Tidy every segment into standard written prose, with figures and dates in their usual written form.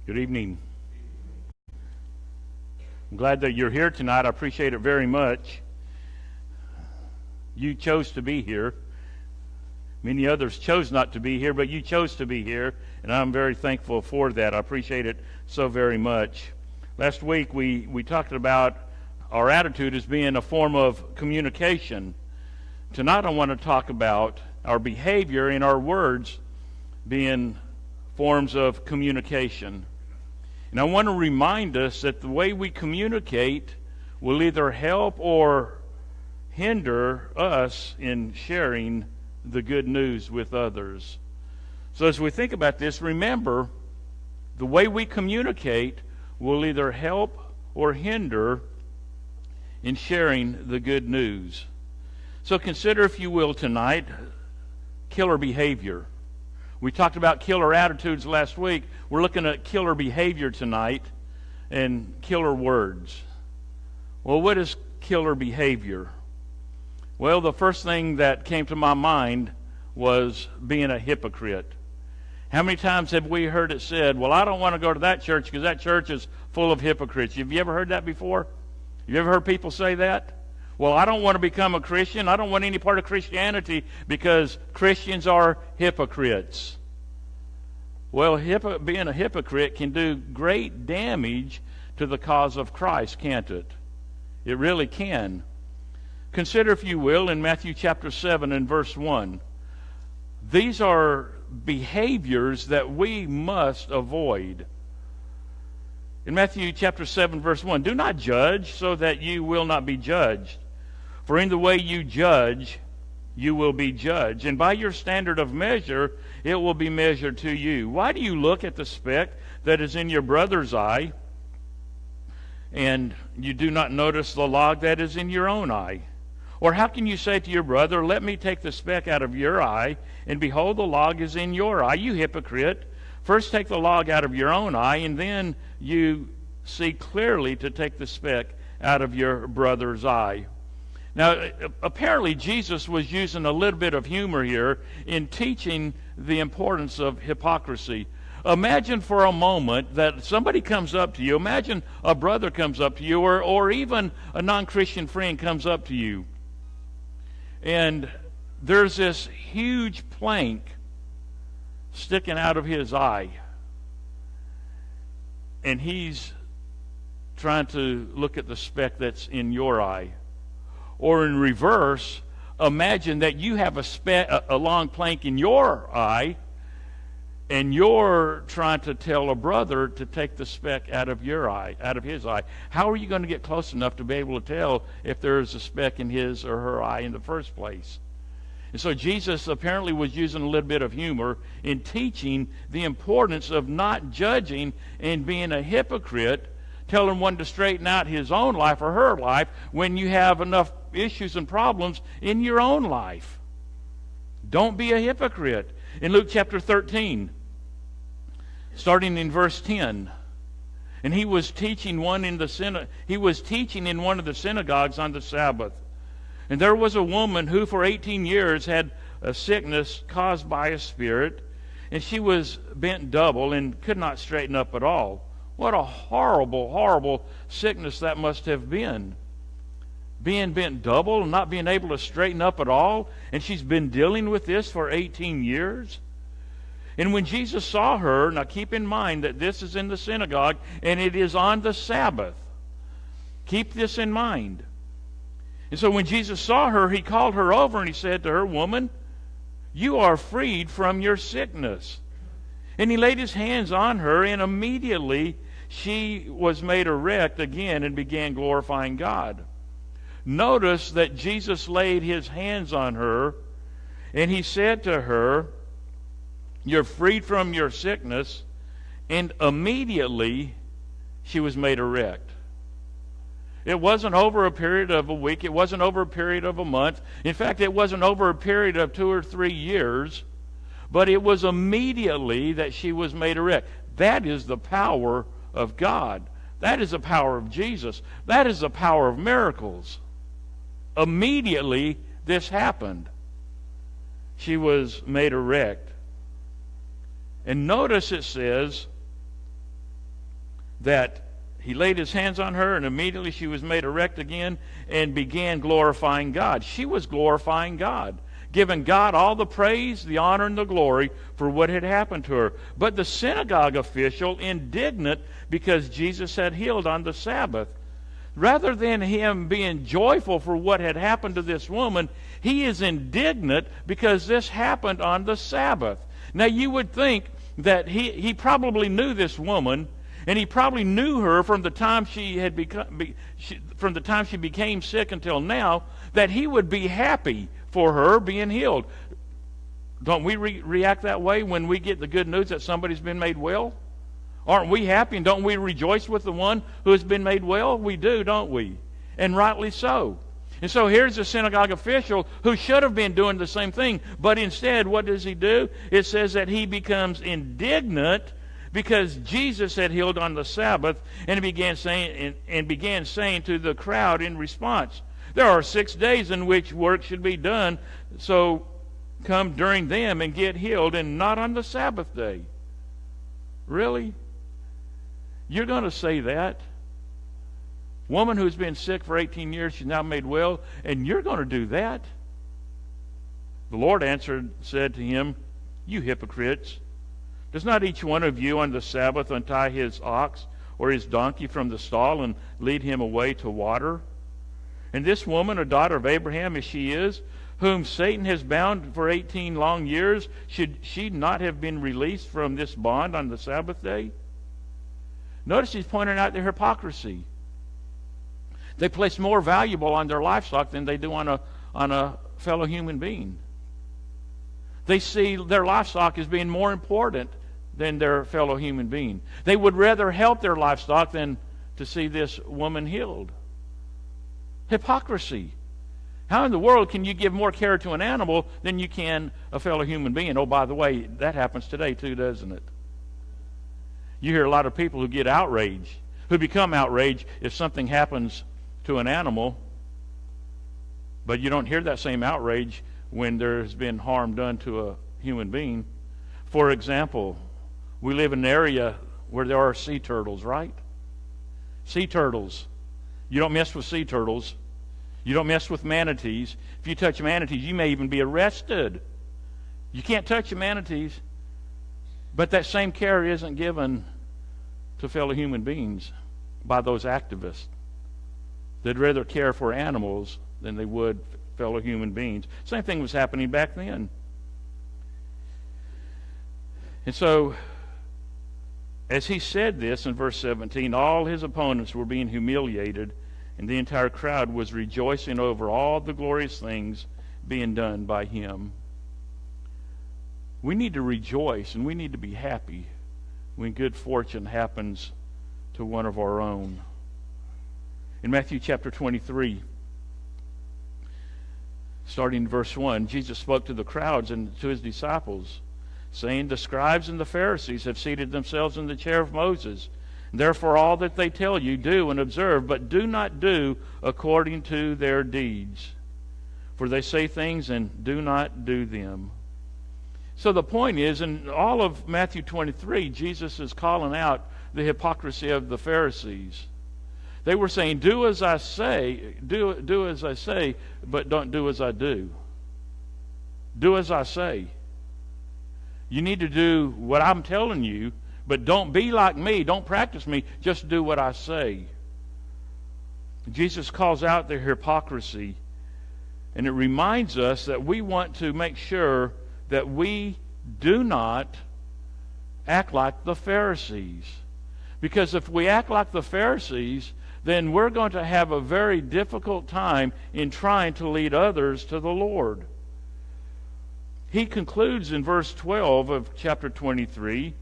Good evening. I'm glad that you're here tonight. I appreciate it very much. You chose to be here. Many others chose not to be here, but you chose to be here, and I'm very thankful for that. I appreciate it so very much. Last week we talked about our attitude as being a form of communication. Tonight I want to talk about our behavior and our words being forms of communication. And I want to remind us that the way we communicate will either help or hinder us in sharing the good news with others. So as we think about this, remember, the way we communicate will either help or hinder in sharing the good news. So consider, if you will, tonight, killer behavior. We talked about killer attitudes last week. We're looking at killer behavior tonight and killer words. Well, what is killer behavior? Well, the first thing that came to my mind was being a hypocrite. How many times have we heard it said, well, I don't want to go to that church because that church is full of hypocrites. Have you ever heard that before? Have you ever heard people say that? Well, I don't want to become a Christian. I don't want any part of Christianity because Christians are hypocrites. Well, being a hypocrite can do great damage to the cause of Christ, can't it? It really can. Consider, if you will, in Matthew chapter 7 and verse 1. These are behaviors that we must avoid. In Matthew chapter 7 verse 1, do not judge so that you will not be judged. For in the way you judge, you will be judged. And by your standard of measure, it will be measured to you. Why do you look at the speck that is in your brother's eye, and you do not notice the log that is in your own eye? Or how can you say to your brother, let me take the speck out of your eye, and behold, the log is in your eye? You hypocrite! First take the log out of your own eye, and then you see clearly to take the speck out of your brother's eye. Now, apparently Jesus was using a little bit of humor here in teaching the importance of hypocrisy. Imagine for a moment that somebody comes up to you. Imagine a brother comes up to you, or even a non-Christian friend comes up to you. And there's this huge plank sticking out of his eye. And he's trying to look at the speck that's in your eye. Or in reverse, imagine that you have a long plank in your eye, and you're trying to tell a brother to take the speck out of your eye, out of his eye. How are you going to get close enough to be able to tell if there's a speck in his or her eye in the first place? And so Jesus apparently was using a little bit of humor in teaching the importance of not judging and being a hypocrite, telling one to straighten out his own life or her life when you have enough issues and problems in your own life. Don't be a hypocrite. In Luke chapter 13, starting in verse 10, and he was teaching in one of the synagogues on the Sabbath. And there was a woman who for 18 years had a sickness caused by a spirit, and she was bent double and could not straighten up at all. What a horrible, horrible sickness that must have been. Being bent double and not being able to straighten up at all. And she's been dealing with this for 18 years. And when Jesus saw her, now keep in mind that this is in the synagogue and it is on the Sabbath. Keep this in mind. And so when Jesus saw her, he called her over and he said to her, woman, you are freed from your sickness. And he laid his hands on her, and immediately she was made erect again and began glorifying God. Notice that Jesus laid his hands on her, and he said to her, you're freed from your sickness, and immediately she was made erect. It wasn't over a period of a week. It wasn't over a period of a month. In fact, it wasn't over a period of 2 or 3 years. But it was immediately that she was made erect. That is the power of God. That is the power of Jesus. That is the power of miracles. Immediately this happened. She was made erect. And notice it says, that he laid his hands on her, and immediately she was made erect again and began glorifying God. She was glorifying God, giving God all the praise, the honor, and the glory for what had happened to her. But the synagogue official, indignant because Jesus had healed on the Sabbath, rather than him being joyful for what had happened to this woman, he is indignant because this happened on the Sabbath. Now you would think that he probably knew this woman, and he probably knew her from the time she became sick until now, that he would be happy for her being healed. Don't we react that way when we get the good news that somebody's been made well? Aren't we happy, and don't we rejoice with the one who has been made well? We do, don't we? And rightly so. And so here's the synagogue official who should have been doing the same thing, but instead, what does he do? It says that he becomes indignant because Jesus had healed on the Sabbath, and he began saying to the crowd in response, "There are 6 days in which work should be done, so come during them and get healed, and not on the Sabbath day." Really? You're going to say that? Woman who's been sick for 18 years, she's now made well, and you're going to do that? The Lord said to him, "You hypocrites! Does not each one of you on the Sabbath untie his ox or his donkey from the stall and lead him away to water? And this woman, a daughter of Abraham as she is, whom Satan has bound for 18 long years, should she not have been released from this bond on the Sabbath day?" Notice he's pointing out their hypocrisy. They place more valuable on their livestock than they do on a fellow human being. They see their livestock as being more important than their fellow human being. They would rather help their livestock than to see this woman healed. Hypocrisy. How in the world can you give more care to an animal than you can a fellow human being? Oh, by the way, that happens today too, doesn't it? You hear a lot of people who get outraged, who become outraged if something happens to an animal, but you don't hear that same outrage when there's been harm done to a human being. For example, we live in an area where there are sea turtles, right? Sea turtles. You don't mess with sea turtles. You don't mess with manatees. If you touch manatees, you may even be arrested. You can't touch the manatees. But that same care isn't given to fellow human beings by those activists. They'd rather care for animals than they would fellow human beings. Same thing was happening back then. And so, as he said this in verse 17, all his opponents were being humiliated, and the entire crowd was rejoicing over all the glorious things being done by him. We need to rejoice and we need to be happy when good fortune happens to one of our own. In Matthew chapter 23, starting in verse 1, Jesus spoke to the crowds and to his disciples, saying, "The scribes and the Pharisees have seated themselves in the chair of Moses. Therefore all that they tell you, do and observe, but do not do according to their deeds. For they say things and do not do them." So the point is, in all of Matthew 23, Jesus is calling out the hypocrisy of the Pharisees. They were saying, do as I say, do as I say, but don't do as I do. Do as I say. You need to do what I'm telling you, but don't be like me. Don't practice me. Just do what I say. Jesus calls out their hypocrisy, and it reminds us that we want to make sure that we do not act like the Pharisees. Because if we act like the Pharisees, then we're going to have a very difficult time in trying to lead others to the Lord. He concludes in verse 12 of chapter 23.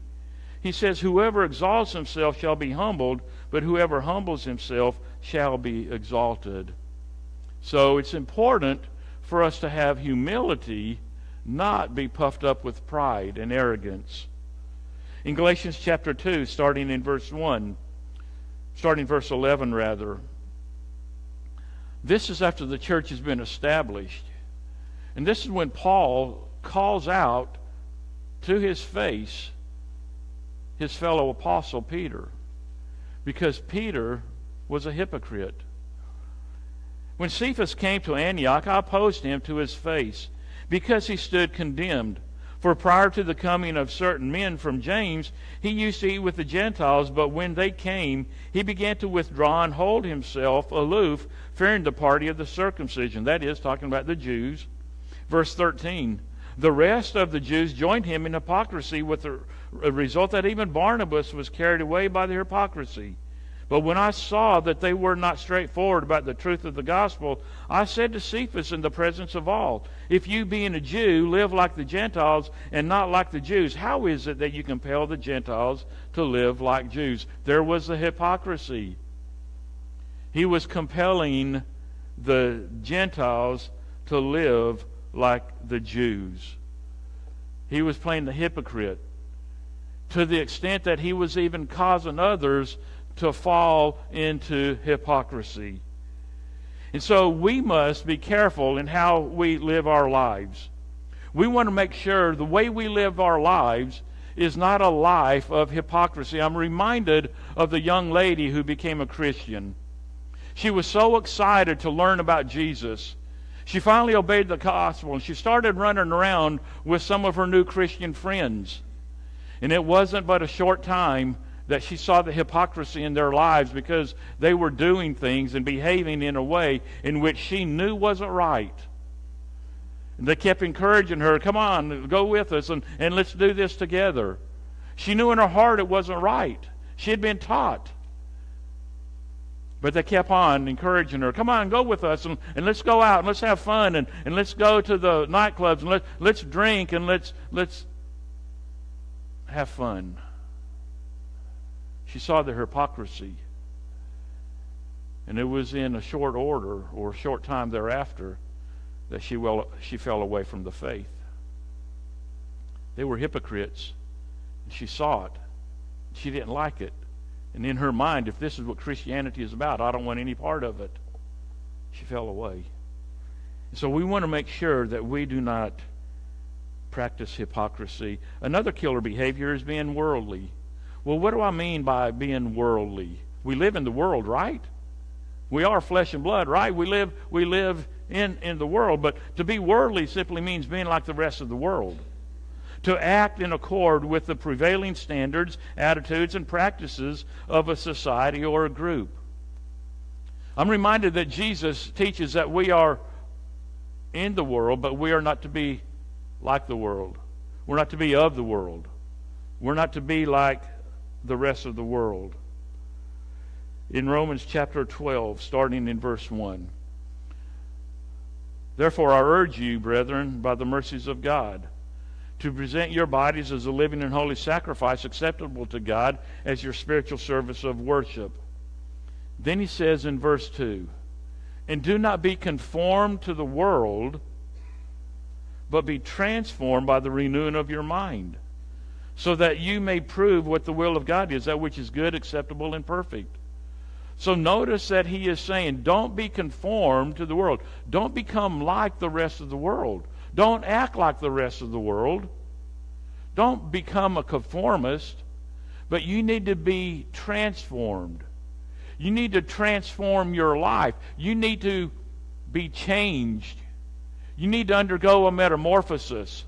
He says, "Whoever exalts himself shall be humbled, but whoever humbles himself shall be exalted." So it's important for us to have humility, not be puffed up with pride and arrogance. In Galatians chapter 2, starting verse 11 rather, this is after the church has been established. And this is when Paul calls out to his face his fellow apostle Peter. because Peter was a hypocrite. When Cephas came to Antioch, I opposed him to his face, because he stood condemned. For prior to the coming of certain men from James, he used to eat with the Gentiles, but when they came, he began to withdraw and hold himself aloof, fearing the party of the circumcision. That is, talking about the Jews. Verse 13, the rest of the Jews joined him in hypocrisy, with the result that even Barnabas was carried away by their hypocrisy. But when I saw that they were not straightforward about the truth of the gospel, I said to Cephas in the presence of all, if you, being a Jew, live like the Gentiles and not like the Jews, how is it that you compel the Gentiles to live like Jews? There was the hypocrisy. He was compelling the Gentiles to live like the Jews. He was playing the hypocrite, to the extent that he was even causing others to fall into hypocrisy. And so we must be careful in how we live our lives. We want to make sure the way we live our lives is not a life of hypocrisy. I'm reminded of the young lady who became a Christian. She was so excited to learn about Jesus. She finally obeyed the gospel, and she started running around with some of her new Christian friends. And it wasn't but a short time that she saw the hypocrisy in their lives, because they were doing things and behaving in a way in which she knew wasn't right. And they kept encouraging her, come on, go with us, and let's do this together. She knew in her heart it wasn't right. She had been taught. But they kept on encouraging her, come on, go with us, and let's go out, and let's have fun, and let's go to the nightclubs, and let's drink, and let's have fun. She saw the hypocrisy. And it was in a short order, or a short time thereafter, that she fell away from the faith. They were hypocrites. And she saw it. She didn't like it. And in her mind, if this is what Christianity is about, I don't want any part of it. She fell away. And so we want to make sure that we do not practice hypocrisy. Another killer behavior is being worldly. Well, what do I mean by being worldly? We live in the world, right? We are flesh and blood, right? We live in the world, but to be worldly simply means being like the rest of the world. To act in accord with the prevailing standards, attitudes, and practices of a society or a group. I'm reminded that Jesus teaches that we are in the world, but we are not to be like the world. We're not to be of the world. We're not to be like the rest of the world. In Romans chapter 12, starting in verse 1. Therefore I urge you, brethren, by the mercies of God, to present your bodies as a living and holy sacrifice acceptable to God, as your spiritual service of worship. Then he says in verse 2, and do not be conformed to the world, but be transformed by the renewing of your mind, so that you may prove what the will of God is, that which is good, acceptable, and perfect. So notice that he is saying, don't be conformed to the world. Don't become like the rest of the world. Don't act like the rest of the world. Don't become a conformist, but you need to be transformed. You need to transform your life. You need to be changed. You need to undergo a metamorphosis.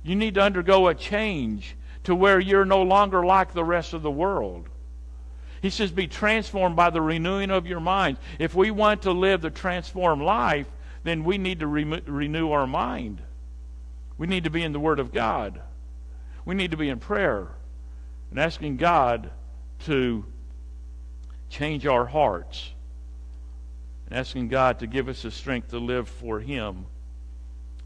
You need to undergo a change to where you're no longer like the rest of the world. He says, be transformed by the renewing of your mind. If we want to live the transformed life, then we need to renew our mind. We need to be in the Word of God. We need to be in prayer and asking God to change our hearts, and asking God to give us the strength to live for Him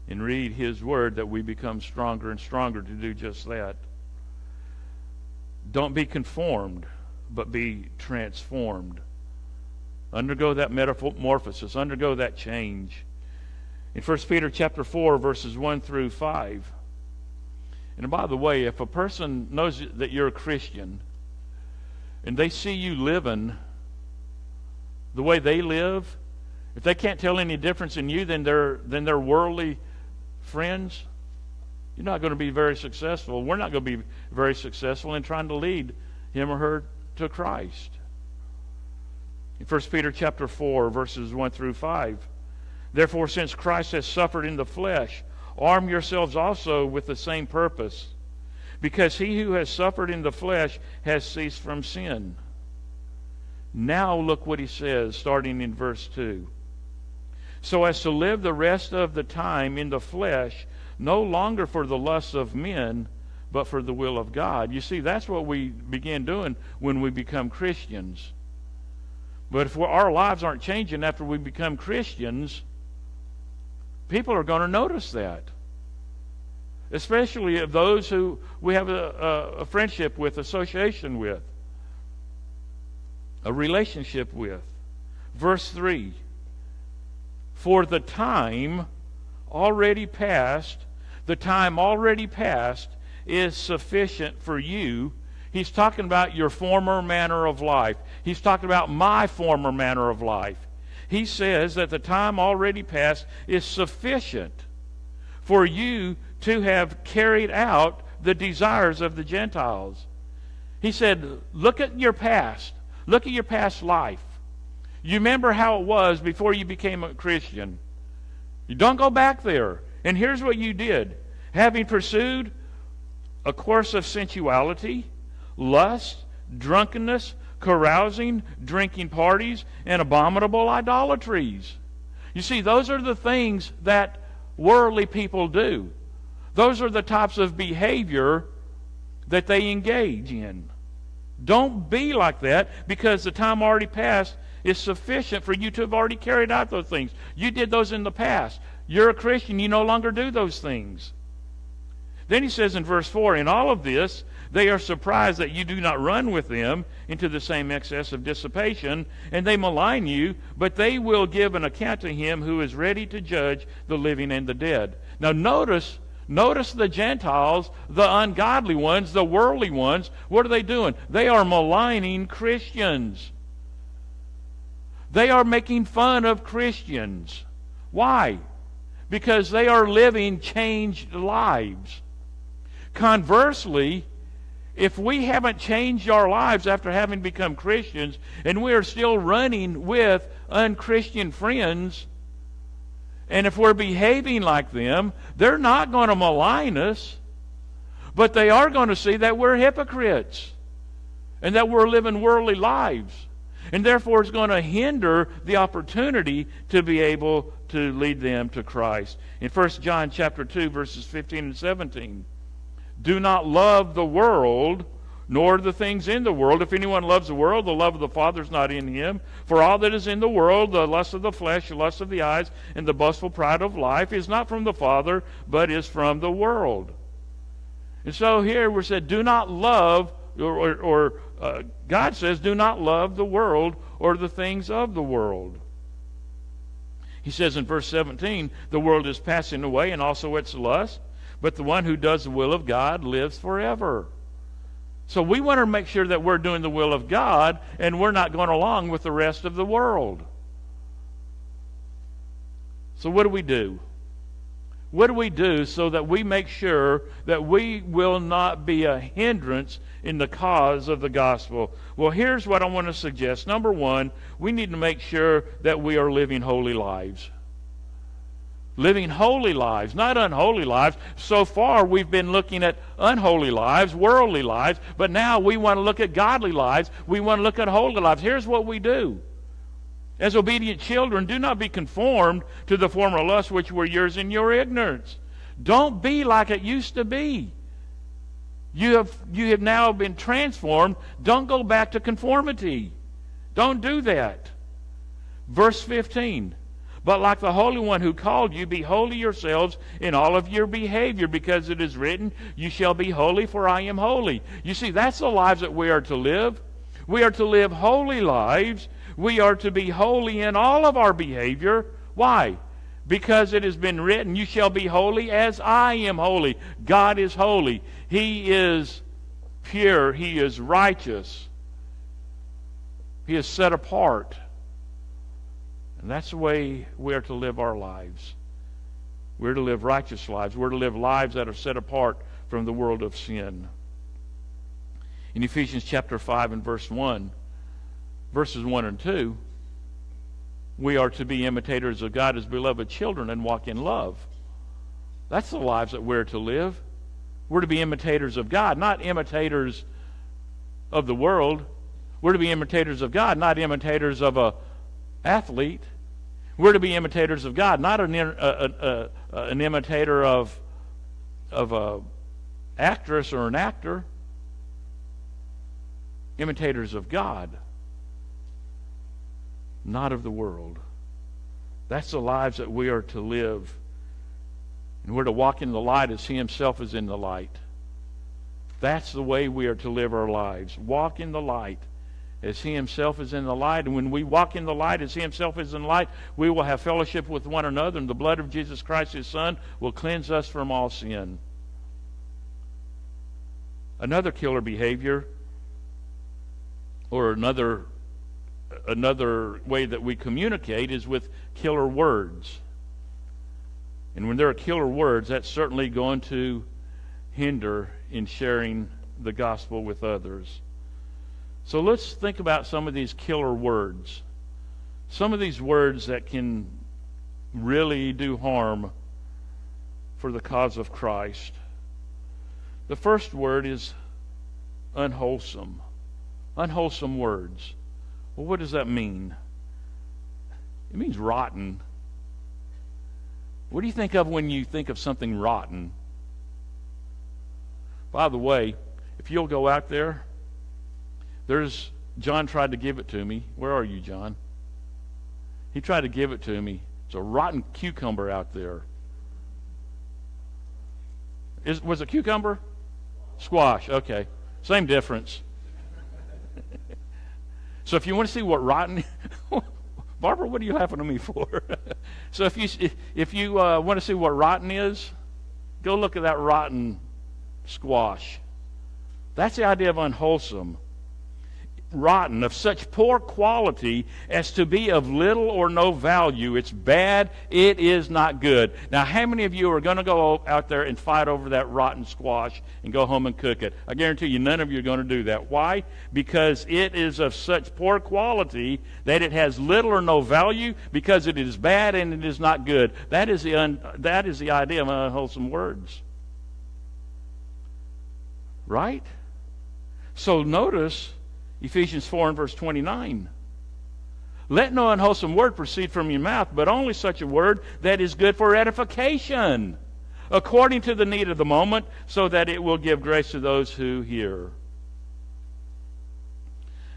and read His Word, that we become stronger and stronger to do just that. Don't be conformed, but be transformed. Undergo that metamorphosis. Undergo that change. In 1 Peter chapter 4, verses 1 through 5. And by the way, if a person knows that you're a Christian, and they see you living the way they live, if they can't tell any difference in you than their worldly friends, you're not going to be very successful. We're not going to be very successful in trying to lead him or her to Christ. In 1 Peter chapter 4, verses 1 through 5. Therefore, since Christ has suffered in the flesh, arm yourselves also with the same purpose, because he who has suffered in the flesh has ceased from sin. Now look what he says, starting in verse 2. So as to live the rest of the time in the flesh, no longer for the lusts of men, but for the will of God. You see, that's what we begin doing when we become Christians. But if our lives aren't changing after we become Christians, people are going to notice that. Especially of those who we have a friendship with, association with, a relationship with. Verse 3. For the time already past is sufficient for you. He's talking about your former manner of life. He's talking about my former manner of life. He says that the time already past is sufficient for you to have carried out the desires of the Gentiles. He said, look at your past. Look at your past life. You remember how it was before you became a Christian. You don't go back there. And here's what you did. Having pursued a course of sensuality, lust, drunkenness, carousing, drinking parties, and abominable idolatries. You see, those are the things that worldly people do. Those are the types of behavior that they engage in. Don't be like that, because the time already passed is sufficient for you to have already carried out those things. You did those in the past. You're a Christian. You no longer do those things. Then he says in verse 4, in all of this, they are surprised that you do not run with them into the same excess of dissipation, and they malign you, but they will give an account to him who is ready to judge the living and the dead. Now notice the Gentiles, the ungodly ones, the worldly ones. What are they doing? They are maligning Christians. They are making fun of Christians. Why? Because they are living changed lives. Conversely, if we haven't changed our lives after having become Christians, and we are still running with unchristian friends, and if we're behaving like them, they're not going to malign us, but they are going to see that we're hypocrites and that we're living worldly lives. And therefore it's going to hinder the opportunity to be able to lead them to Christ. In 1 John chapter 2, verses 15 and 17, do not love the world, nor the things in the world. If anyone loves the world, the love of the Father is not in him. For all that is in the world, the lust of the flesh, the lust of the eyes, and the boastful pride of life, is not from the Father, but is from the world. And so here we're said, do not love, God says, do not love the world or the things of the world. He says in verse 17, the world is passing away and also its lust, but the one who does the will of God lives forever. So we want to make sure that we're doing the will of God and we're not going along with the rest of the world. So what do we do? What do we do so that we make sure that we will not be a hindrance in the cause of the gospel? Well, here's what I want to suggest. Number one, we need to make sure that we are living holy lives. Living holy lives, not unholy lives. So far, we've been looking at unholy lives, worldly lives, but now we want to look at godly lives. We want to look at holy lives. Here's what we do. As obedient children, do not be conformed to the former lusts which were yours in your ignorance. Don't be like it used to be. You have now been transformed. Don't go back to conformity. Don't do that. Verse 15. But like the Holy One who called you, be holy yourselves in all of your behavior, because it is written, you shall be holy, for I am holy. You see, that's the lives that we are to live. We are to live holy lives. We are to be holy in all of our behavior. Why? Because it has been written, you shall be holy as I am holy. God is holy. He is pure. He is righteous. He is set apart. And that's the way we are to live our lives. We're to live righteous lives. We're to live lives that are set apart from the world of sin. In Ephesians chapter 5 and verse 1, verses 1 and 2, we are to be imitators of God as beloved children and walk in love. That's the lives that we're to live. We're to be imitators of God, not imitators of the world. We're to be imitators of God, not imitators of an athlete. We're to be imitators of God, not an imitator of an actress or an actor. Imitators of God, not of the world. That's the lives that we are to live. And we're to walk in the light as He Himself is in the light. That's the way we are to live our lives. Walk in the light as He Himself is in the light. And when we walk in the light as He Himself is in the light, we will have fellowship with one another, and the blood of Jesus Christ, His Son, will cleanse us from all sin. Another killer behavior, or another way that we communicate, is with killer words. And when there are killer words, that's certainly going to hinder in sharing the gospel with others. So let's think about some of these killer words. Some of these words that can really do harm for the cause of Christ. The first word is unwholesome. Unwholesome words. Well, what does that mean? It means rotten. What do you think of when you think of something rotten? By the way, if you'll go out there, John tried to give it to me. Where are you, John? He tried to give it to me. It's a rotten cucumber out there. Was it cucumber? Squash, okay. Same difference. So if you want to see what rotten... Barbara, what are you laughing at me for? So if you want to see what rotten is, go look at that rotten squash. That's the idea of unwholesome. Rotten, of such poor quality as to be of little or no value. It's bad. It is not good. Now, how many of you are going to go out there and fight over that rotten squash and go home and cook it? I guarantee you none of you are going to do that. Why? Because it is of such poor quality that it has little or no value, because it is bad and it is not good. That is the idea of unwholesome words. Right? So notice Ephesians 4 and verse 29. Let no unwholesome word proceed from your mouth, but only such a word that is good for edification, according to the need of the moment, so that it will give grace to those who hear.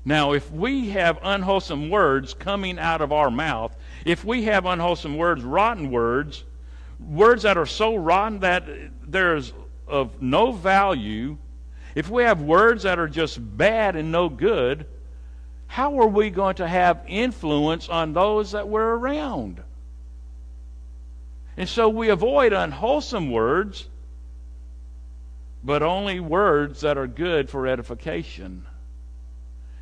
Now, if we have unwholesome words coming out of our mouth, if we have unwholesome words, rotten words, words that are so rotten that there's of no value, if we have words that are just bad and no good, how are we going to have influence on those that we're around? And so we avoid unwholesome words, but only words that are good for edification.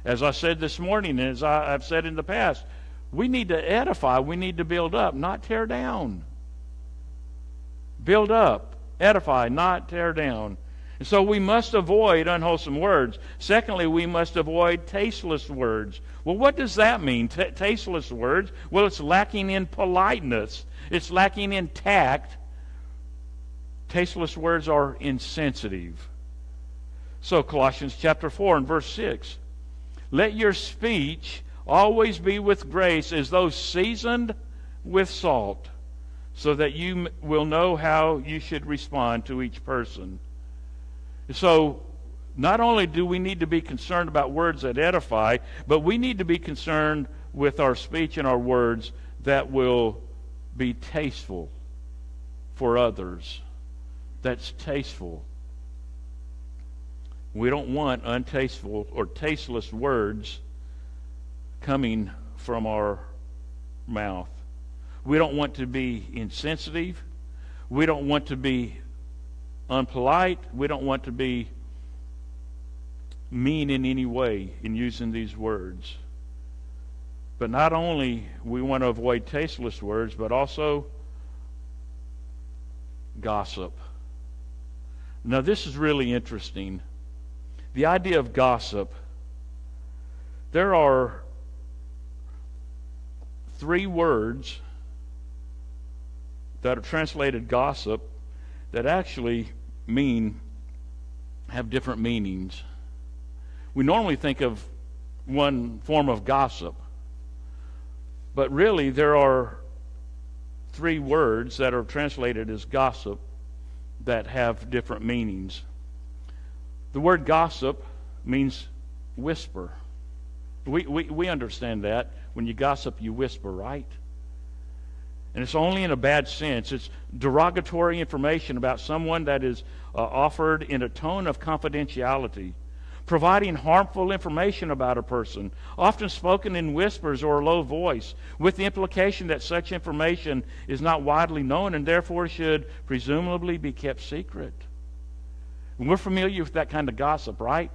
As I said this morning, and as I've said in the past, we need to edify, we need to build up, not tear down. Build up, edify, not tear down. And so we must avoid unwholesome words. Secondly, we must avoid tasteless words. Well, what does that mean, tasteless words? Well, it's lacking in politeness. It's lacking in tact. Tasteless words are insensitive. So Colossians chapter 4 and verse 6. Let your speech always be with grace, as though seasoned with salt, so that you will know how you should respond to each person. So, not only do we need to be concerned about words that edify, but we need to be concerned with our speech and our words that will be tasteful for others. That's tasteful. We don't want untasteful or tasteless words coming from our mouth. We don't want to be insensitive. We don't want to be unpolite. We don't want to be mean in any way in using these words. But not only we want to avoid tasteless words, but also gossip. Now, this is really interesting. The idea of gossip. There are three words that are translated gossip that actually have different meanings. We normally think of one form of gossip, but really there are three words that are translated as gossip that have different meanings. The word gossip means whisper. We understand that. When you gossip, you whisper, right? And it's only in a bad sense. It's derogatory information about someone that is offered in a tone of confidentiality, providing harmful information about a person, often spoken in whispers or a low voice, with the implication that such information is not widely known and therefore should presumably be kept secret. And we're familiar with that kind of gossip, right?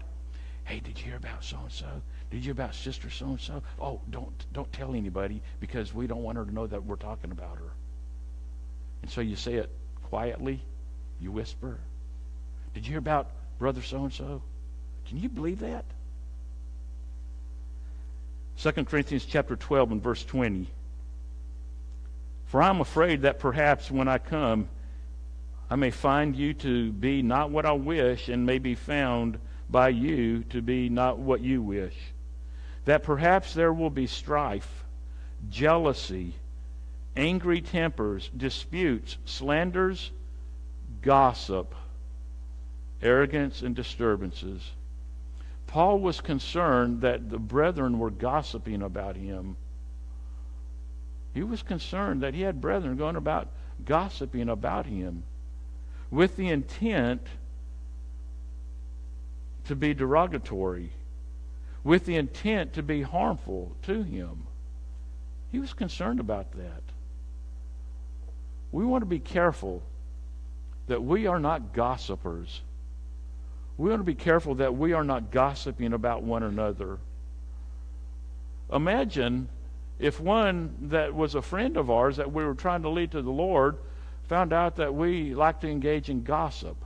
Hey, did you hear about so-and-so? Did you hear about sister so-and-so? Oh, don't tell anybody because we don't want her to know that we're talking about her. And so you say it quietly. You whisper. Did you hear about brother so-and-so? Can you believe that? 2 Corinthians chapter 12 and verse 20. For I'm afraid that perhaps when I come, I may find you to be not what I wish, and may be found by you to be not what you wish. That perhaps there will be strife, jealousy, angry tempers, disputes, slanders, gossip, arrogance, and disturbances. Paul was concerned that the brethren were gossiping about him. He was concerned that he had brethren going about gossiping about him with the intent to be derogatory, with the intent to be harmful to him. He was concerned about that. We want to be careful that we are not gossipers. We want to be careful that we are not gossiping about one another. Imagine if one that was a friend of ours that we were trying to lead to the Lord found out that we like to engage in gossip.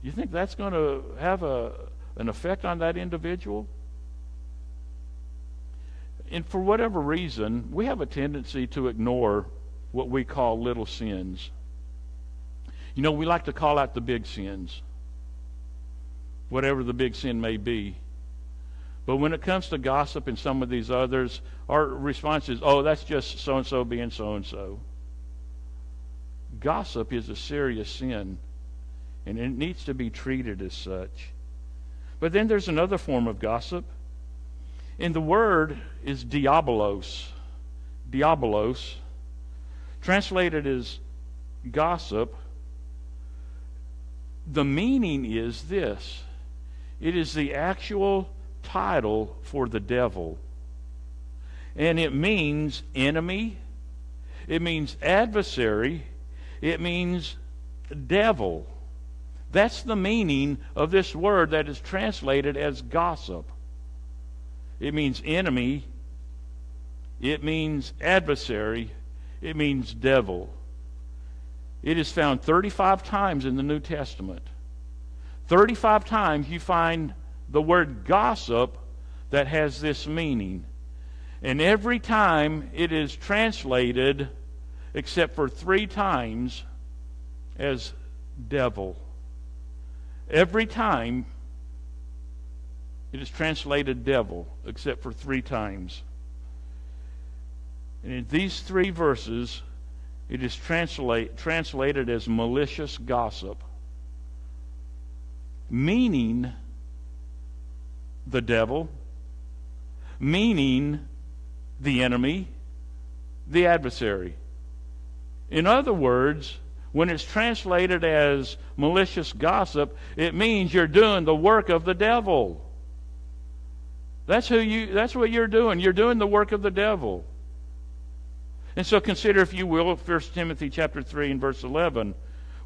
You think that's going to have an effect on that individual? And for whatever reason, we have a tendency to ignore what we call little sins. You know, we like to call out the big sins, whatever the big sin may be. But when it comes to gossip and some of these others, our response is, oh, that's just so-and-so being so-and-so. Gossip is a serious sin, and it needs to be treated as such. But then there's another form of gossip, and the word is diabolos. Diabolos, translated as gossip. The meaning is this. It is the actual title for the devil. And it means enemy. It means adversary. It means devil. That's the meaning of this word that is translated as gossip. It means enemy. It means adversary. It means devil. It is found 35 times in the New Testament. 35 times you find the word gossip that has this meaning. And every time it is translated, except for 3 times, as devil. Every time it is translated devil, except for 3 times. And in these 3 verses, it is translated as malicious gossip, meaning the devil, meaning the enemy, the adversary. In other words, when it's translated as malicious gossip, it means you're doing the work of the devil. That's what you're doing. You're doing the work of the devil. And so consider, if you will, 1 Timothy chapter 3 and verse 11.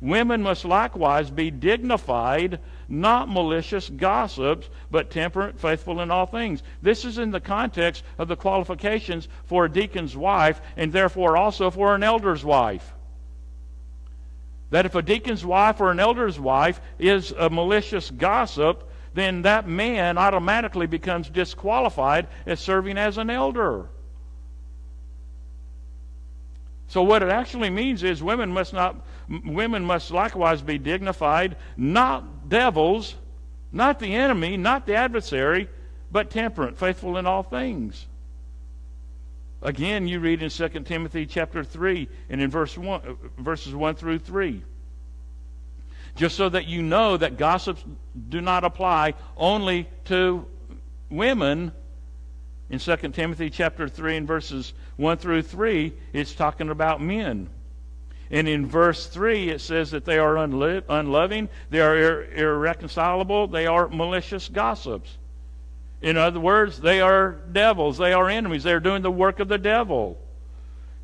Women must likewise be dignified, not malicious gossips, but temperate, faithful in all things. This is in the context of the qualifications for a deacon's wife, and therefore also for an elder's wife. That if a deacon's wife or an elder's wife is a malicious gossip, then that man automatically becomes disqualified as serving as an elder. So what it actually means is women must likewise be dignified, not devils, not the enemy, not the adversary, but temperate, faithful in all things. Again, you read in 2 Timothy chapter 3 and in verses 1 through 3. Just so that you know that gossips do not apply only to women. In 2 Timothy chapter 3 and verses 1 through 3, it's talking about men. And in verse 3, it says that they are unloving, they are irreconcilable, they are malicious gossips. In other words, they are devils, they are enemies, they are doing the work of the devil.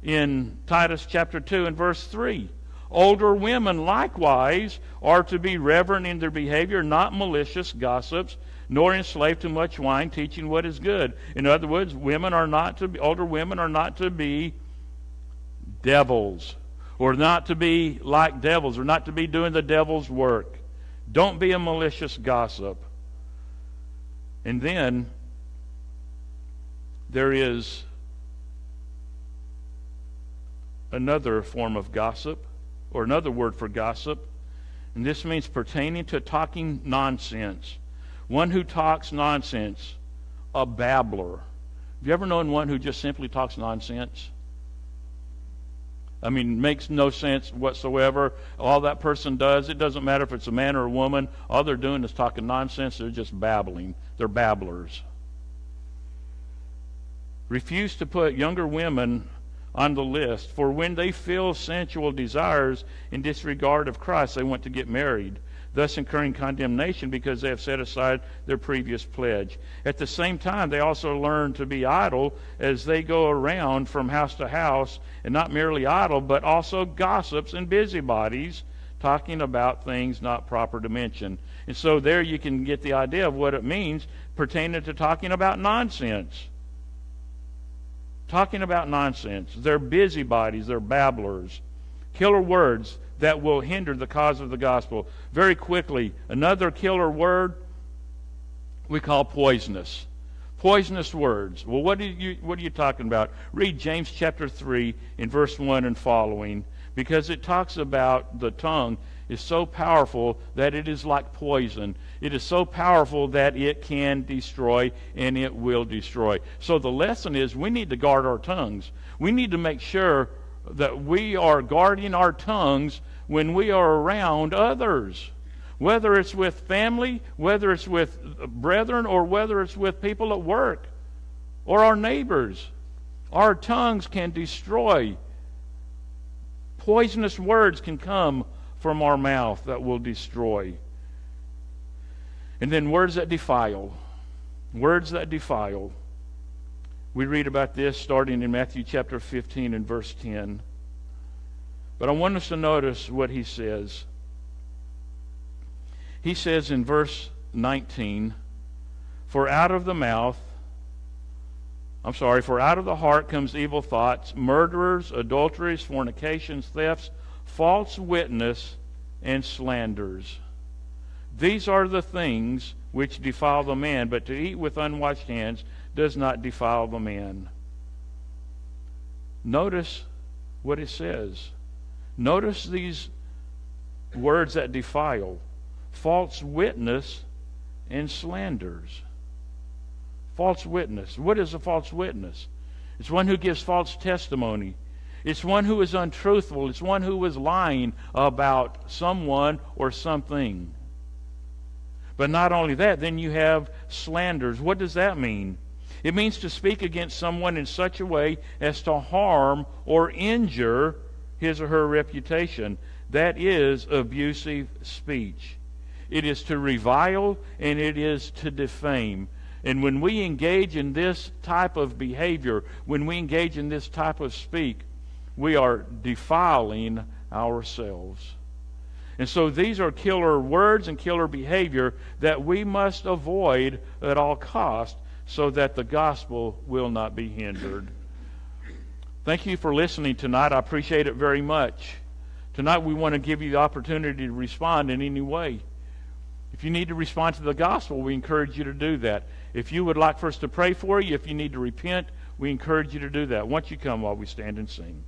In Titus chapter 2 and verse 3, older women likewise are to be reverent in their behavior, not malicious gossips, nor enslaved to much wine, teaching what is good. In other words, older women are not to be devils, or not to be like devils, or not to be doing the devil's work. Don't be a malicious gossip. And then there is another form of gossip, or another word for gossip, and this means pertaining to talking nonsense. One who talks nonsense, a babbler. Have you ever known one who just simply talks nonsense? I mean, makes no sense whatsoever. All that person does, it doesn't matter if it's a man or a woman, all they're doing is talking nonsense. They're just babbling. They're babblers. Refuse to put younger women on the list, for when they feel sensual desires in disregard of Christ, they want to get married, thus incurring condemnation because they have set aside their previous pledge. At the same time, they also learn to be idle as they go around from house to house, and not merely idle, but also gossips and busybodies, talking about things not proper to mention. And so there you can get the idea of what it means pertaining to talking about nonsense. Talking about nonsense. They're busybodies, they're babblers. Killer words that will hinder the cause of the gospel. Very quickly, another killer word we call poisonous. Poisonous words. Well, what are you talking about? Read James chapter 3 in verse 1 and following, because it talks about the tongue is so powerful that it is like poison. It is so powerful that it can destroy, and it will destroy. So the lesson is we need to guard our tongues. We need to make sure that we are guarding our tongues when we are around others, whether it's with family, whether it's with brethren, or whether it's with people at work or our neighbors. Our tongues can destroy. Poisonous words can come from our mouth that will destroy. And then words that defile. Words that defile. We read about this starting in Matthew chapter 15 and verse 10. But I want us to notice what he says. He says in verse 19, for out of the heart comes evil thoughts, murderers, adulteries, fornications, thefts, false witness, and slanders. These are the things which defile the man, but to eat with unwashed hands does not defile the man. Notice what it says. Notice these words that defile. False witness and slanders. False witness. What is a false witness? It's one who gives false testimony. It's one who is untruthful. It's one who is lying about someone or something. But not only that, then you have slanders. What does that mean? It means to speak against someone in such a way as to harm or injure his or her reputation. That is abusive speech. It is to revile, and it is to defame. And when we engage in this type of behavior, when we engage in this type of speak, we are defiling ourselves. And so these are killer words and killer behavior that we must avoid at all costs so that the gospel will not be hindered. Thank you for listening tonight. I appreciate it very much. Tonight we want to give you the opportunity to respond in any way. If you need to respond to the gospel, we encourage you to do that. If you would like for us to pray for you, if you need to repent, we encourage you to do that. Once you come while we stand and sing.